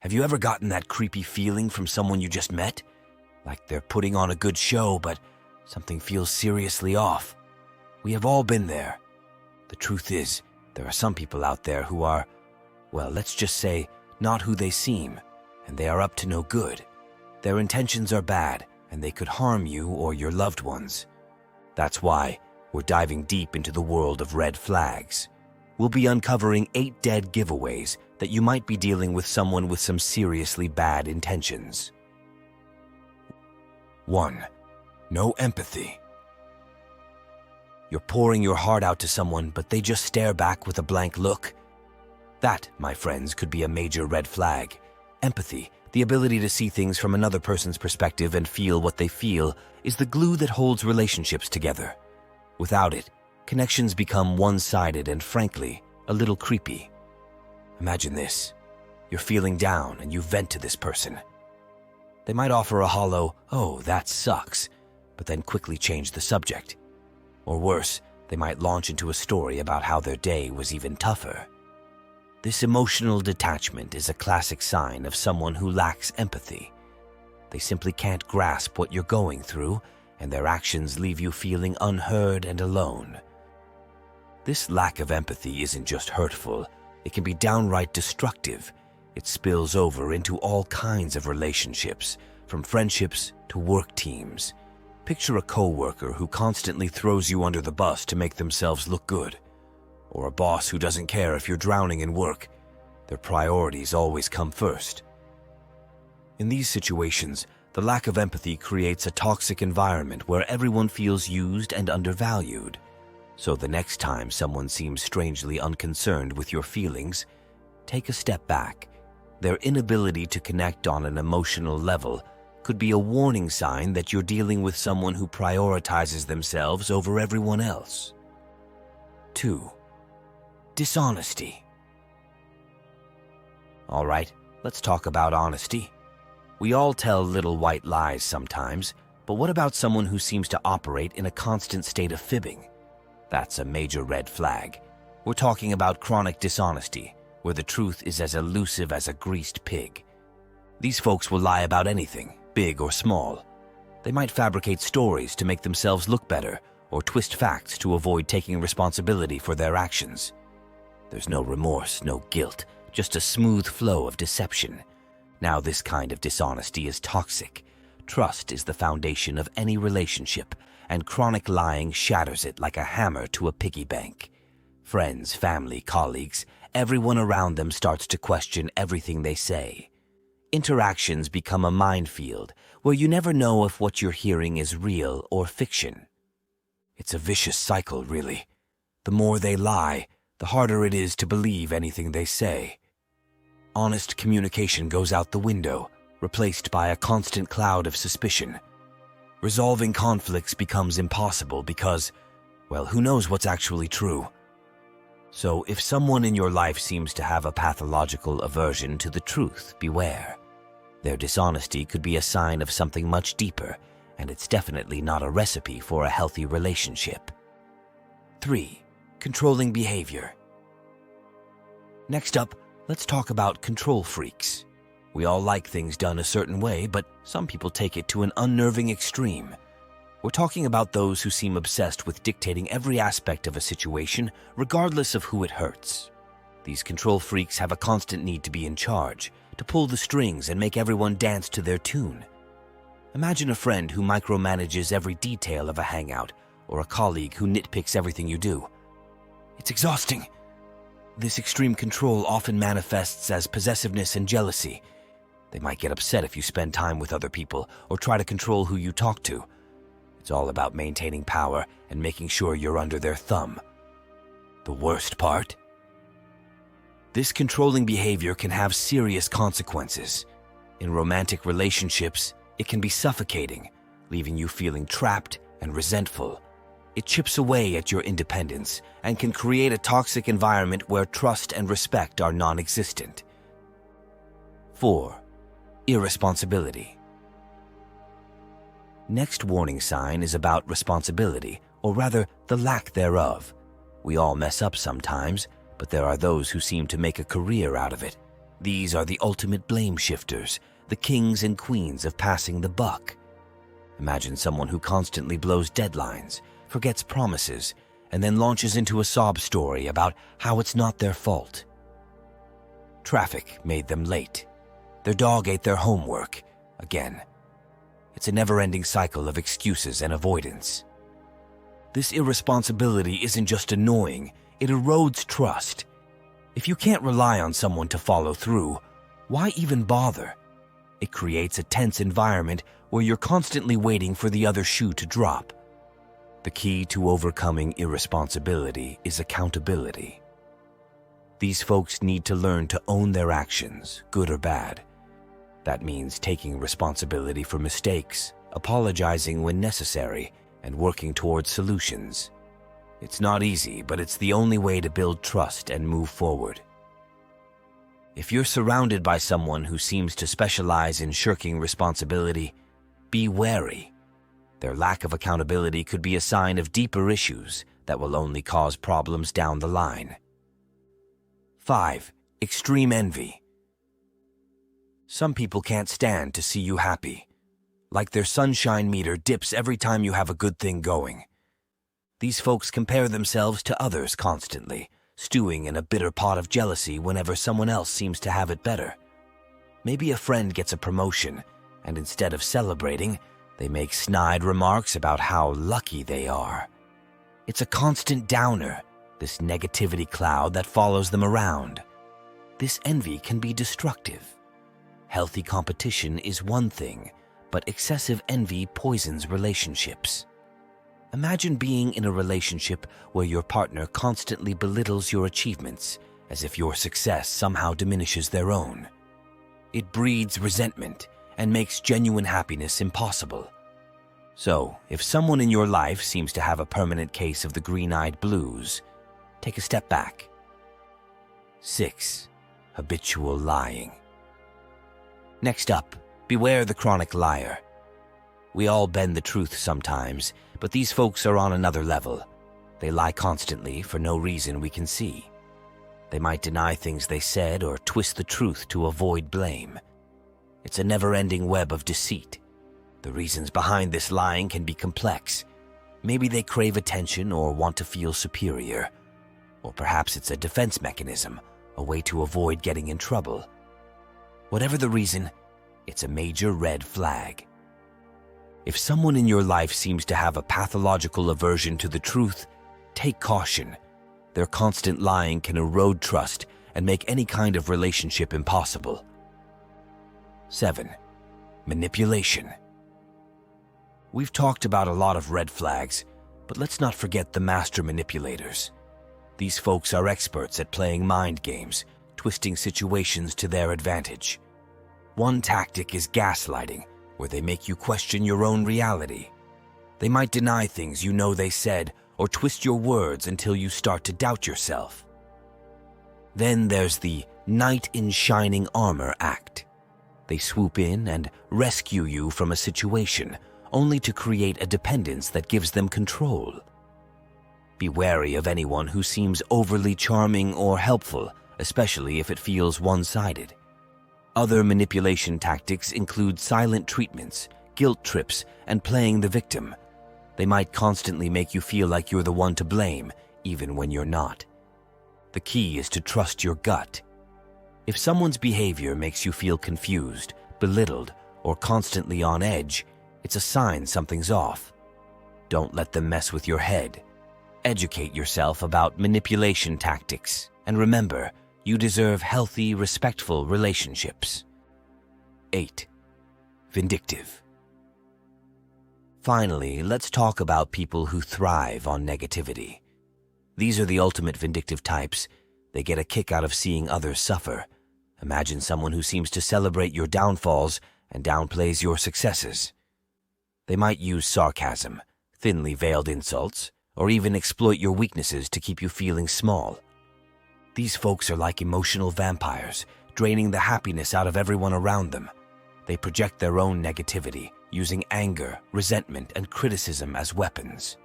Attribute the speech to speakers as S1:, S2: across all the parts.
S1: Have you ever gotten that creepy feeling from someone you just met? Like they're putting on a good show, but something feels seriously off. We have all been there. The truth is, there are some people out there who are, well, let's just say, not who they seem, and they are up to no good. Their intentions are bad, and they could harm you or your loved ones. That's why we're diving deep into the world of red flags. We'll be uncovering 8 dead giveaways that you might be dealing with someone with some seriously bad intentions. 1. No empathy. You're pouring your heart out to someone, but they just stare back with a blank look. That, my friends, could be a major red flag. Empathy, the ability to see things from another person's perspective and feel what they feel, is the glue that holds relationships together. Without it, connections become one-sided and, frankly, a little creepy. Imagine this. You're feeling down and you vent to this person. They might offer a hollow, "Oh, that sucks," but then quickly change the subject. Or worse, they might launch into a story about how their day was even tougher. This emotional detachment is a classic sign of someone who lacks empathy. They simply can't grasp what you're going through, and their actions leave you feeling unheard and alone. This lack of empathy isn't just hurtful, it can be downright destructive. It spills over into all kinds of relationships, from friendships to work teams. Picture a coworker who constantly throws you under the bus to make themselves look good, or a boss who doesn't care if you're drowning in work. Their priorities always come first. In these situations, the lack of empathy creates a toxic environment where everyone feels used and undervalued. So the next time someone seems strangely unconcerned with your feelings, take a step back. Their inability to connect on an emotional level could be a warning sign that you're dealing with someone who prioritizes themselves over everyone else. 2. Dishonesty. All right, let's talk about honesty. We all tell little white lies sometimes, but what about someone who seems to operate in a constant state of fibbing? That's a major red flag. We're talking about chronic dishonesty, where the truth is as elusive as a greased pig. These folks will lie about anything, big or small. They might fabricate stories to make themselves look better, or twist facts to avoid taking responsibility for their actions. There's no remorse, no guilt, just a smooth flow of deception. Now this kind of dishonesty is toxic. Trust is the foundation of any relationship, and chronic lying shatters it like a hammer to a piggy bank. Friends, family, colleagues, everyone around them starts to question everything they say. Interactions become a minefield where you never know if what you're hearing is real or fiction. It's a vicious cycle, really. The more they lie, the harder it is to believe anything they say. Honest communication goes out the window, replaced by a constant cloud of suspicion. Resolving conflicts becomes impossible because, well, who knows what's actually true? So if someone in your life seems to have a pathological aversion to the truth, beware. Their dishonesty could be a sign of something much deeper, and it's definitely not a recipe for a healthy relationship. 3. Controlling behavior. Next up, let's talk about control freaks. We all like things done a certain way, but some people take it to an unnerving extreme. We're talking about those who seem obsessed with dictating every aspect of a situation, regardless of who it hurts. These control freaks have a constant need to be in charge, to pull the strings and make everyone dance to their tune. Imagine a friend who micromanages every detail of a hangout, or a colleague who nitpicks everything you do. It's exhausting. This extreme control often manifests as possessiveness and jealousy. They might get upset if you spend time with other people or try to control who you talk to. It's all about maintaining power and making sure you're under their thumb. The worst part? This controlling behavior can have serious consequences. In romantic relationships, it can be suffocating, leaving you feeling trapped and resentful. It chips away at your independence and can create a toxic environment where trust and respect are non-existent. 4. Irresponsibility. Next warning sign is about responsibility, or rather, the lack thereof. We all mess up sometimes, but there are those who seem to make a career out of it. These are the ultimate blame shifters, the kings and queens of passing the buck. Imagine someone who constantly blows deadlines, forgets promises, and then launches into a sob story about how it's not their fault. Traffic made them late. Their dog ate their homework. Again. It's a never-ending cycle of excuses and avoidance. This irresponsibility isn't just annoying, it erodes trust. If you can't rely on someone to follow through, why even bother? It creates a tense environment where you're constantly waiting for the other shoe to drop. The key to overcoming irresponsibility is accountability. These folks need to learn to own their actions, good or bad. That means taking responsibility for mistakes, apologizing when necessary, and working towards solutions. It's not easy, but it's the only way to build trust and move forward. If you're surrounded by someone who seems to specialize in shirking responsibility, be wary. Their lack of accountability could be a sign of deeper issues that will only cause problems down the line. 5. Extreme envy. Some people can't stand to see you happy. Like their sunshine meter dips every time you have a good thing going. These folks compare themselves to others constantly, stewing in a bitter pot of jealousy whenever someone else seems to have it better. Maybe a friend gets a promotion, and instead of celebrating, they make snide remarks about how lucky they are. It's a constant downer, this negativity cloud that follows them around. This envy can be destructive. Healthy competition is one thing, but excessive envy poisons relationships. Imagine being in a relationship where your partner constantly belittles your achievements, as if your success somehow diminishes their own. It breeds resentment and makes genuine happiness impossible. So, if someone in your life seems to have a permanent case of the green-eyed blues, take a step back. 6. Habitual lying. Next up, beware the chronic liar. We all bend the truth sometimes, but these folks are on another level. They lie constantly for no reason we can see. They might deny things they said or twist the truth to avoid blame. It's a never-ending web of deceit. The reasons behind this lying can be complex. Maybe they crave attention or want to feel superior. Or perhaps it's a defense mechanism, a way to avoid getting in trouble. Whatever the reason, it's a major red flag. If someone in your life seems to have a pathological aversion to the truth, take caution. Their constant lying can erode trust and make any kind of relationship impossible. 7. Manipulation. We've talked about a lot of red flags, but let's not forget the master manipulators. These folks are experts at playing mind games, twisting situations to their advantage. One tactic is gaslighting, where they make you question your own reality. They might deny things you know they said or twist your words until you start to doubt yourself. Then there's the knight in shining armor act. They swoop in and rescue you from a situation, only to create a dependence that gives them control. Be wary of anyone who seems overly charming or helpful, especially if it feels one-sided. Other manipulation tactics include silent treatments, guilt trips, and playing the victim. They might constantly make you feel like you're the one to blame, even when you're not. The key is to trust your gut. If someone's behavior makes you feel confused, belittled, or constantly on edge, it's a sign something's off. Don't let them mess with your head. Educate yourself about manipulation tactics, and remember, you deserve healthy, respectful relationships. 8. Vindictive. Finally, let's talk about people who thrive on negativity. These are the ultimate vindictive types. They get a kick out of seeing others suffer. Imagine someone who seems to celebrate your downfalls and downplays your successes. They might use sarcasm, thinly veiled insults, or even exploit your weaknesses to keep you feeling small. These folks are like emotional vampires, draining the happiness out of everyone around them. They project their own negativity, using anger, resentment, and criticism as weapons.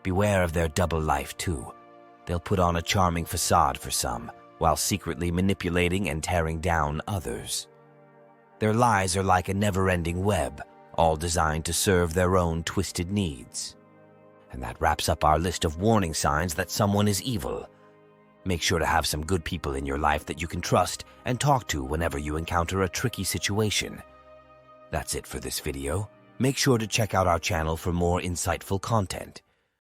S1: Beware of their double life, too. They'll put on a charming facade for some, while secretly manipulating and tearing down others. Their lies are like a never-ending web, all designed to serve their own twisted needs. And that wraps up our list of warning signs that someone is evil. Make sure to have some good people in your life that you can trust and talk to whenever you encounter a tricky situation. That's it for this video. Make sure to check out our channel for more insightful content.